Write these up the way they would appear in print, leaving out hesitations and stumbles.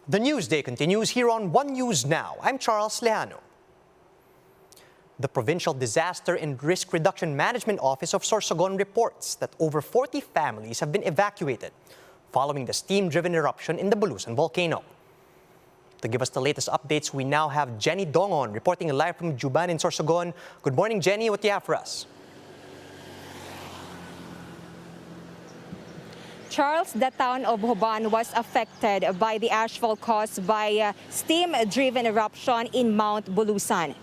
The Newsday continues here on One News Now. I'm Charles Lejano. The Provincial Disaster and Risk Reduction Management Office of Sorsogon reports that over 40 families have been evacuated following the steam-driven eruption in the Bulusan volcano. To give us the latest updates, we now have Jenny Dongon reporting live from Juban in Sorsogon. Good morning, Jenny. What do you have for us? Charles, the town of Juban was affected by the ashfall caused by steam-driven eruption in Mount Bulusan.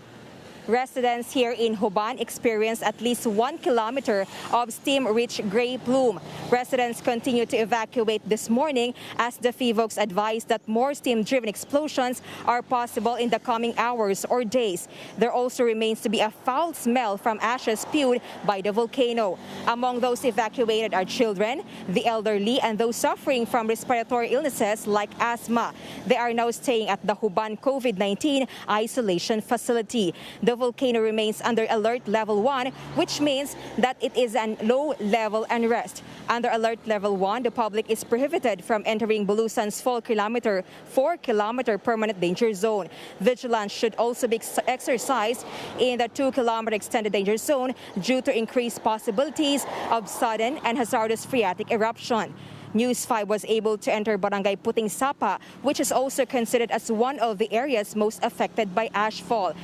Residents here in Juban experienced at least 1 kilometer of steam-rich gray plume. Residents continue to evacuate this morning as the FIVOX advised that more steam-driven explosions are possible in the coming hours or days. There also remains to be a foul smell from ashes spewed by the volcano. Among those evacuated are children, the elderly, and those suffering from respiratory illnesses like asthma. They are now staying at the Juban COVID-19 isolation facility. The volcano remains under alert level 1, which means that it is an low level unrest. Under alert level 1, the public is prohibited from entering Bulusan's 4-kilometer permanent danger zone. Vigilance should also be exercised in the 2-kilometer extended danger zone due to increased possibilities of sudden and hazardous phreatic eruption. News 5 was able to enter Barangay Puting Sapa, which is also considered as one of the areas most affected by ashfall.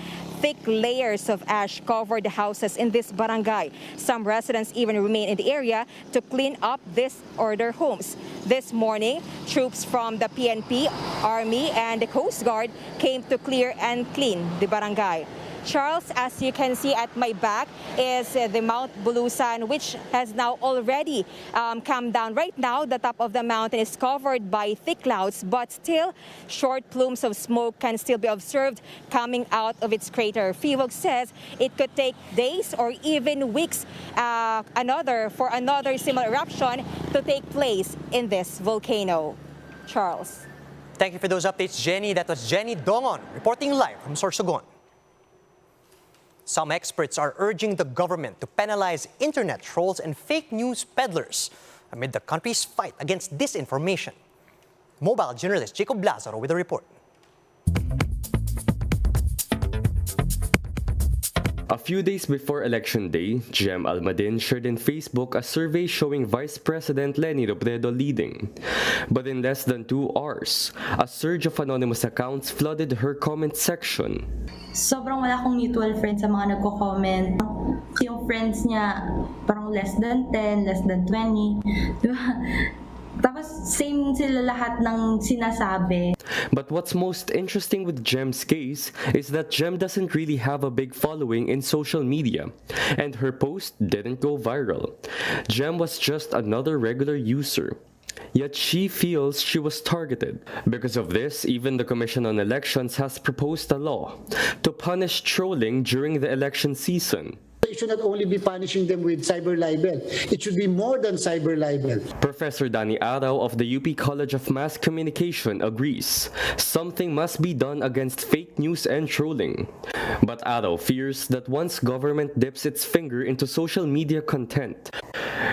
Thick layers of ash cover the houses in this barangay. Some residents even remain in the area to clean up disordered homes. This morning, troops from the PNP, Army, and the Coast Guard came to clear and clean the barangay. Charles, as you can see at my back, is the Mount Bulusan, which has now already come down. Right now, the top of the mountain is covered by thick clouds, but still short plumes of smoke can still be observed coming out of its crater. FIVOX says it could take days or even weeks for another similar eruption to take place in this volcano. Charles. Thank you for those updates, Jenny. That was Jenny Dongon reporting live from Sorsogon. Some experts are urging the government to penalize internet trolls and fake news peddlers amid the country's fight against disinformation. Mobile journalist Jacob Lazaro with a report. A few days before Election Day, Jem Almadin shared in Facebook a survey showing Vice President Leni Robredo leading. But in less than 2 hours, a surge of anonymous accounts flooded her comment section. Sobrang wala akong mutual friends sa mga nagko-comment. Yung friends niya, parang less than 10, less than 20. Diba? Tapos same sila lahat ng sinasabi. But what's most interesting with Jem's case is that Jem doesn't really have a big following in social media, and her post didn't go viral. Jem was just another regular user. Yet she feels she was targeted. Because of this, even the Commission on Elections has proposed a law to punish trolling during the election season. It should not only be punishing them with cyber libel. It should be more than cyber libel. Professor Danny Arao of the UP College of Mass Communication agrees something must be done against fake news and trolling. But Arao fears that once government dips its finger into social media content,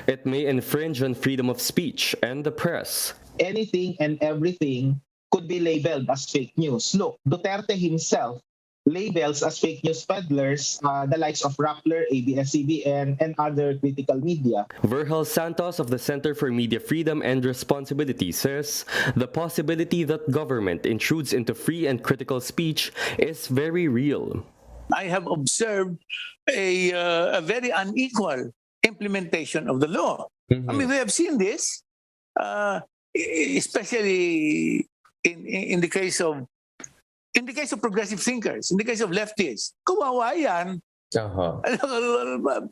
it may infringe on freedom of speech and the press. Anything and everything could be labeled as fake news. Look, Duterte himself labels as fake news peddlers the likes of Rappler, ABS-CBN, and other critical media. Virgil Santos of the Center for Media Freedom and Responsibility says the possibility that government intrudes into free and critical speech is very real. I have observed a very unequal implementation of the law. I mean, we have seen this, especially in the case of progressive thinkers, in the case of leftists. Kawawa yan.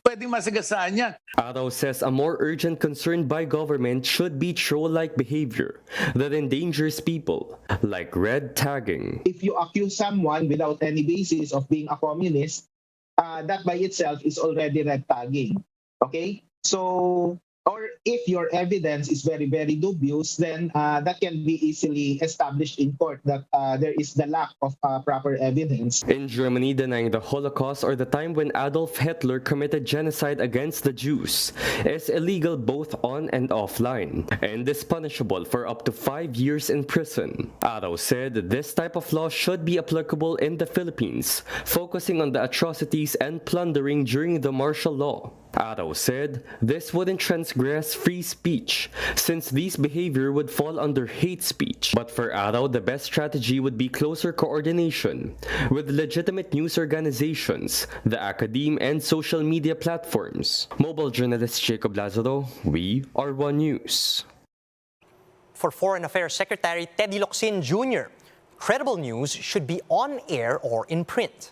Pwedeng masagasaan yan. Arao says a more urgent concern by government should be troll-like behavior that endangers people, like red tagging. If you accuse someone without any basis of being a communist, that by itself is already red tagging. Okay? So or if your evidence is very, very dubious, then that can be easily established in court that there is the lack of proper evidence. In Germany, denying the Holocaust or the time when Adolf Hitler committed genocide against the Jews is illegal both on and offline, and is punishable for up to 5 years in prison. Arrow said this type of law should be applicable in the Philippines, focusing on the atrocities and plundering during the martial law. Arrow said this wouldn't transgress free speech, since these behavior would fall under hate speech. But for Arrow, the best strategy would be closer coordination with legitimate news organizations, the academe, and social media platforms. Mobile journalist Jacob Lazaro, we are One News. For Foreign Affairs Secretary Teddy Locsin Jr., credible news should be on air or in print.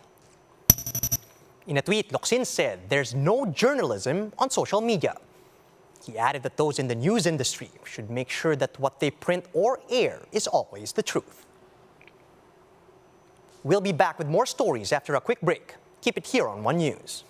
In a tweet, Locsin said there's no journalism on social media. He added that those in the news industry should make sure that what they print or air is always the truth. We'll be back with more stories after a quick break. Keep it here on One News.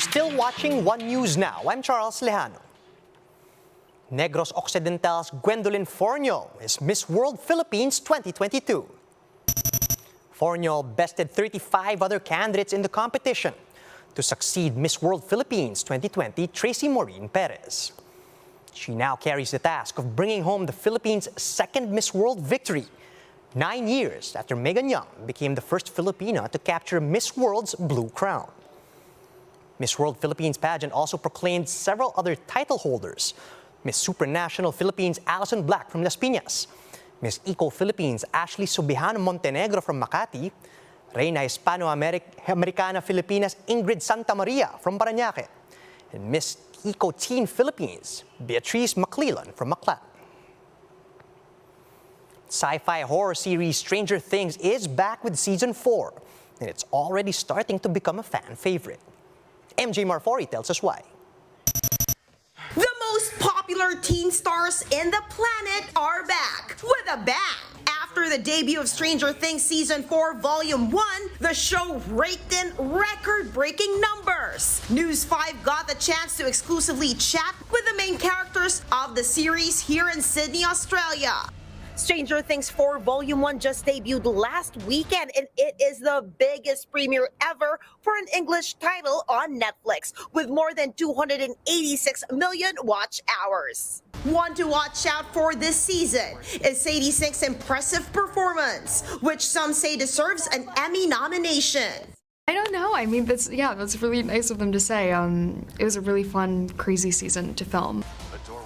You're still watching One News Now. I'm Charles Lejano. Negros Occidental's Gwendolyn Fornio is Miss World Philippines 2022. Fornio bested 35 other candidates in the competition to succeed Miss World Philippines 2020 Tracy Maureen Perez. She now carries the task of bringing home the Philippines' second Miss World victory, 9 years after Megan Young became the first Filipina to capture Miss World's blue crown. Miss World Philippines pageant also proclaimed several other title holders: Miss Supranational Philippines Alison Black from Las Piñas, Miss Eco Philippines Ashley Subihano Montenegro from Makati, Reina Hispano-Americana Filipinas Ingrid Santa Maria from Parañaque, and Miss Eco Teen Philippines Beatrice McClellan from Maclan. Sci-fi horror series Stranger Things is back with season 4, and it's already starting to become a fan favorite. MJ Marfori tells us why. The most popular teen stars in the planet are back with a bang. After the debut of Stranger Things Season 4 Volume 1, the show raked in record-breaking numbers. News 5 got the chance to exclusively chat with the main characters of the series here in Sydney, Australia. Stranger Things 4 Volume 1 just debuted last weekend, and it is the biggest premiere ever for an English title on Netflix, with more than 286 million watch hours. One to watch out for this season is Sadie Sink's impressive performance, which some say deserves an Emmy nomination. I don't know. I mean, that's really nice of them to say. It was a really fun, crazy season to film.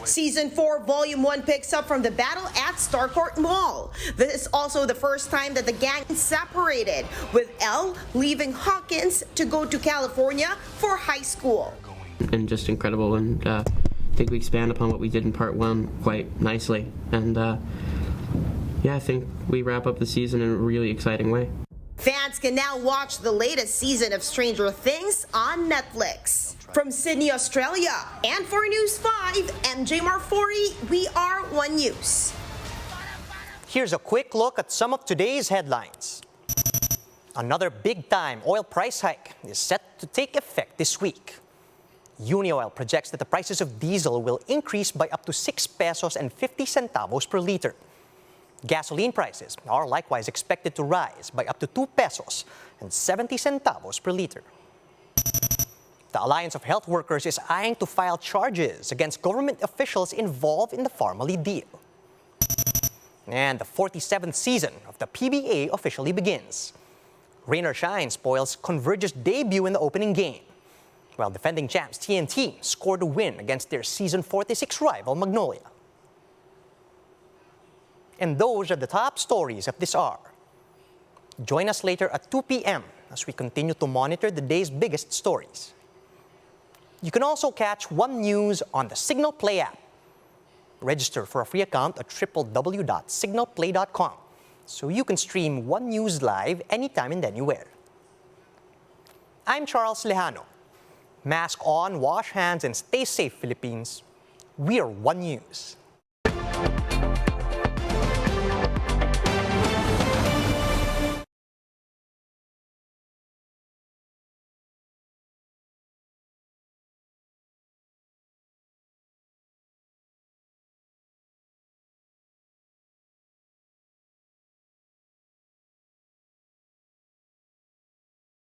Season 4 Volume 1 picks up from the battle at Starcourt Mall. This is also the first time that the gang separated, with Elle leaving Hawkins to go to California for high school. And just incredible, and I think we expand upon what we did in part 1 quite nicely. And I think we wrap up the season in a really exciting way. Fans can now watch the latest season of Stranger Things on Netflix. From Sydney, Australia, and for News 5, MJ Marfori, we are One News. Here's a quick look at some of today's headlines. Another big-time oil price hike is set to take effect this week. UniOil projects that the prices of diesel will increase by up to 6 pesos and 50 centavos per liter. Gasoline prices are likewise expected to rise by up to 2 pesos and 70 centavos per liter. The Alliance of Health Workers is eyeing to file charges against government officials involved in the Pharmally deal. And the 47th season of the PBA officially begins. Rain or shine spoils Converge's debut in the opening game, while defending champs TNT scored a win against their season 46 rival Magnolia. And those are the top stories of this hour. Join us later at 2 p.m. as we continue to monitor the day's biggest stories. You can also catch One News on the Signal Play app. Register for a free account at www.signalplay.com so you can stream One News live anytime and anywhere. I'm Charles Lejano. Mask on, wash hands, and stay safe, Philippines. We are One News.